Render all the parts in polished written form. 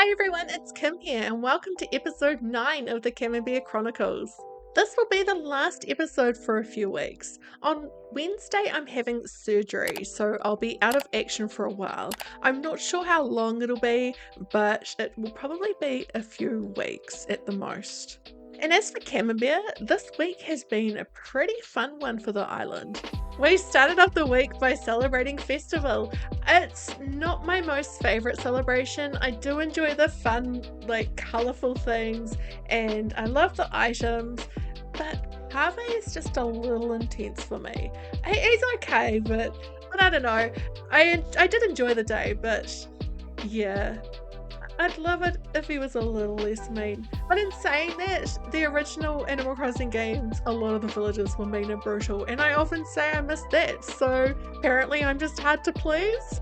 Hi everyone, it's Kim here and welcome to episode 9 of the Camembert Chronicles. This will be the last episode for a few weeks. On Wednesday I'm having surgery, so I'll be out of action for a while. I'm not sure how long it'll be, but it will probably be a few weeks at the most. And as for Camembert, this week has been a pretty fun one for the island. We started off the week by celebrating festival. It's not my most favourite celebration. I do enjoy the fun, colourful things, and I love the items, but Harvey is just a little intense for me. He's okay, but I don't know. I did enjoy the day, but yeah. I'd love it if he was a little less mean. But in saying that, the original Animal Crossing games, a lot of the villagers were mean and brutal, and I often say I miss that, so apparently I'm just hard to please.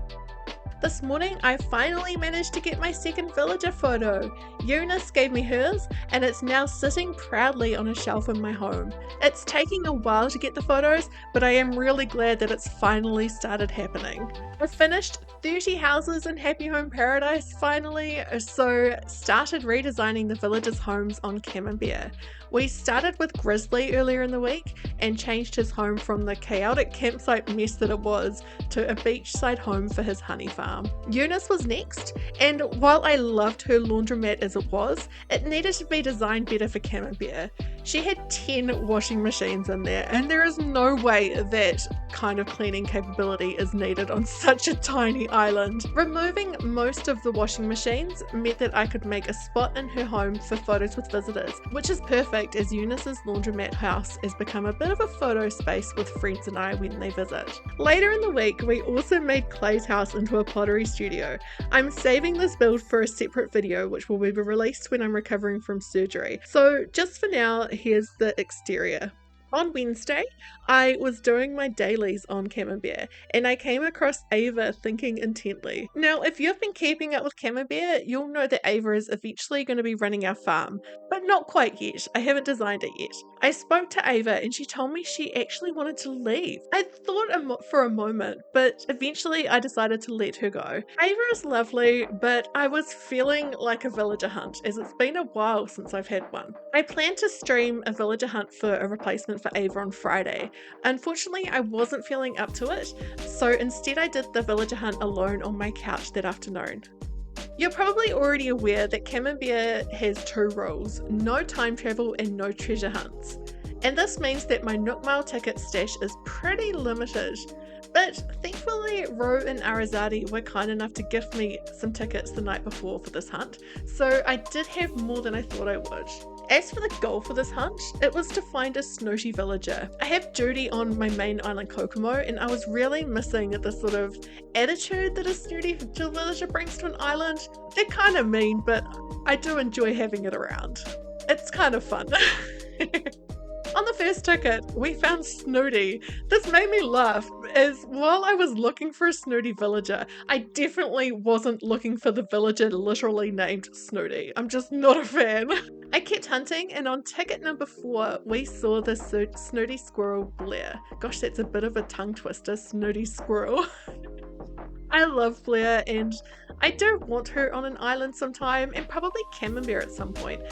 This morning I finally managed to get my second villager photo. Eunice gave me hers and it's now sitting proudly on a shelf in my home. It's taking a while to get the photos, but I am really glad that it's finally started happening. I finished 30 houses in Happy Home Paradise finally, so started redesigning the villagers' homes on Camembert. We started with Grizzly earlier in the week and changed his home from the chaotic campsite mess that it was to a beachside home for his honey farm. Eunice was next, and while I loved her laundromat as it was, it needed to be designed better for Camembert. She had 10 washing machines in there, and there is no way that kind of cleaning capability is needed on such a tiny island. Removing most of the washing machines meant that I could make a spot in her home for photos with visitors, which is perfect as Eunice's laundromat house has become a bit of a photo space with friends and I when they visit. Later in the week, we also made Clay's house into a pottery studio. I'm saving this build for a separate video which will be released when I'm recovering from surgery. So just for now, here's the exterior. On Wednesday, I was doing my dailies on Camembert and I came across Ava thinking intently. Now, if you've been keeping up with Camembert, you'll know that Ava is eventually going to be running our farm, but not quite yet. I haven't designed it yet. I spoke to Ava and she told me she actually wanted to leave. I thought for a moment, but eventually I decided to let her go. Ava is lovely, but I was feeling like a villager hunt as it's been a while since I've had one. I plan to stream a villager hunt for a replacement for Ava on Friday. Unfortunately, I wasn't feeling up to it, so instead I did the villager hunt alone on my couch that afternoon. You're probably already aware that Camembert has 2 rules: no time travel and no treasure hunts. And this means that my Nook Mile ticket stash is pretty limited. But thankfully, Ro and Arizadi were kind enough to gift me some tickets the night before for this hunt, so I did have more than I thought I would. As for the goal for this hunt, it was to find a snooty villager. I have Judy on my main island Kokomo, and I was really missing the sort of attitude that a snooty villager brings to an island. They're kind of mean, but I do enjoy having it around. It's kind of fun. On the first ticket, we found Snooty. This made me laugh, as while I was looking for a snooty villager, I definitely wasn't looking for the villager literally named Snooty. I'm just not a fan. I kept hunting, and on ticket number 4, we saw the snooty squirrel Blair. Gosh, that's a bit of a tongue twister, snooty squirrel. I love Blair, and I do want her on an island sometime, and probably Camembert at some point.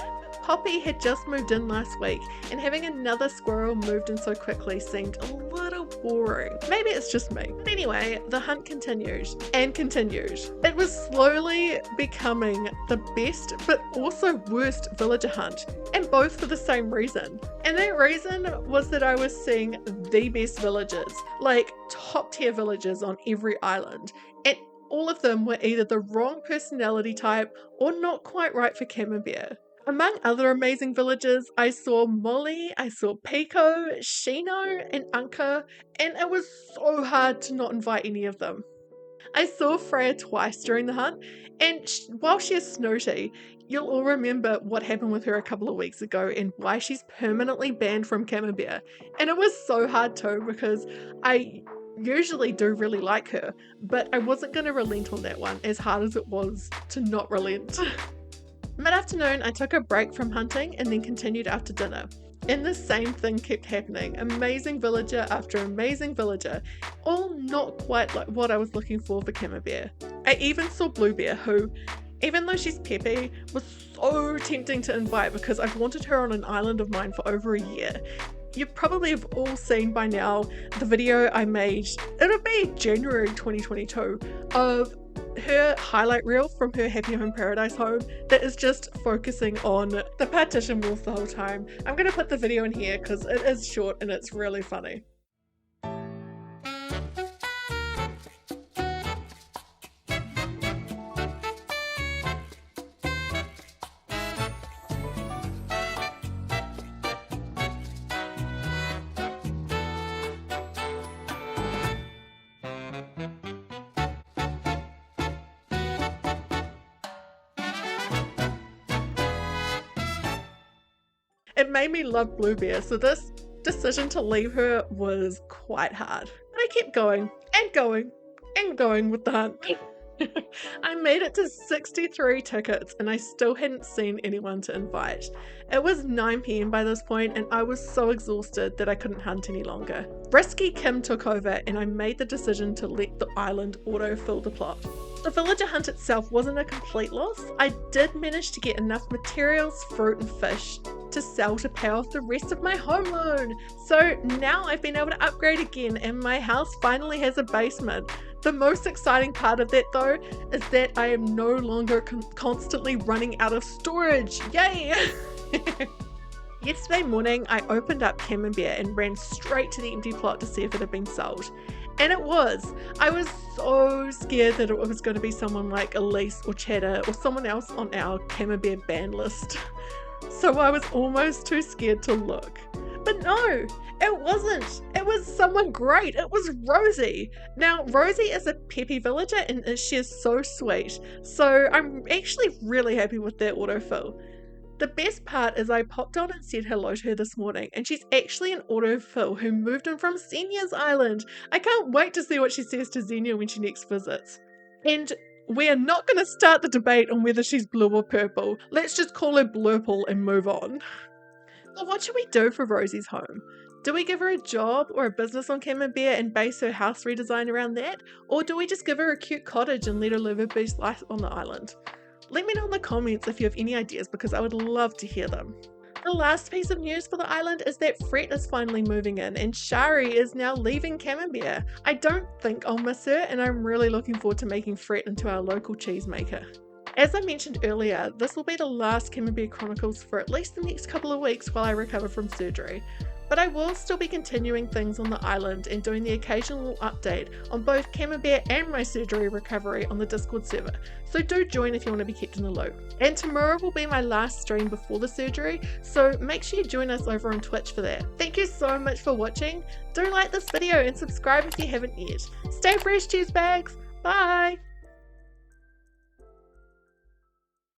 Poppy had just moved in last week, and having another squirrel moved in so quickly seemed a little boring. Maybe it's just me. But anyway, the hunt continued and continued. It was slowly becoming the best but also worst villager hunt, and both for the same reason. And that reason was that I was seeing the best villagers, like top tier villagers on every island, and all of them were either the wrong personality type or not quite right for Camembert. Among other amazing villagers, I saw Molly, I saw Pico, Shino, and Anka, and it was so hard to not invite any of them. I saw Freya twice during the hunt, and while she is snooty, you'll all remember what happened with her a couple of weeks ago and why she's permanently banned from Camembert. And it was so hard too, because I usually do really like her, but I wasn't going to relent on that one, as hard as it was to not relent. Mid-afternoon, I took a break from hunting and then continued after dinner. And the same thing kept happening. Amazing villager after amazing villager, all not quite like what I was looking for Camembert. I even saw Bluebear, who even though she's peppy, was so tempting to invite because I've wanted her on an island of mine for over a year. You probably have all seen by now the video I made, it'll be January 2022, of her highlight reel from her Happy Home Paradise home that is just focusing on the partition walls the whole time. I'm going to put the video in here because it is short and it's really funny. It made me love Bluebear, so this decision to leave her was quite hard. But I kept going and going and going with the hunt. I made it to 63 tickets and I still hadn't seen anyone to invite. It was 9 PM by this point and I was so exhausted that I couldn't hunt any longer. Risky Kim took over and I made the decision to let the island autofill the plot. The villager hunt itself wasn't a complete loss. I did manage to get enough materials, fruit and fish to sell to pay off the rest of my home loan. So now I've been able to upgrade again and my house finally has a basement. The most exciting part of that though is that I am no longer constantly running out of storage. Yay! Yesterday morning I opened up Camembert and ran straight to the empty plot to see if it had been sold. And it was. I was so scared that it was going to be someone like Elise or Cheddar or someone else on our Camembert ban list. So I was almost too scared to look. But no, it wasn't. It was someone great. It was Rosie. Now, Rosie is a peppy villager and she is so sweet. So I'm actually really happy with that autofill. The best part is I popped on and said hello to her this morning and she's actually an autofill who moved in from Xenia's island. I can't wait to see what she says to Xenia when she next visits. And we are not going to start the debate on whether she's blue or purple. Let's just call her Blurple and move on. So what should we do for Rosie's home? Do we give her a job or a business on Camembert and base her house redesign around that? Or do we just give her a cute cottage and let her live her best life on the island? Let me know in the comments if you have any ideas because I would love to hear them. The last piece of news for the island is that Fret is finally moving in and Shari is now leaving Camembert. I don't think I'll miss her and I'm really looking forward to making Fret into our local cheesemaker. As I mentioned earlier, this will be the last Camembert Chronicles for at least the next couple of weeks while I recover from surgery. But I will still be continuing things on the island and doing the occasional update on both Camembert and my surgery recovery on the Discord server, so do join if you want to be kept in the loop. And tomorrow will be my last stream before the surgery, so make sure you join us over on Twitch for that. Thank you so much for watching. Do like this video and subscribe if you haven't yet. Stay fresh, cheese bags. Bye!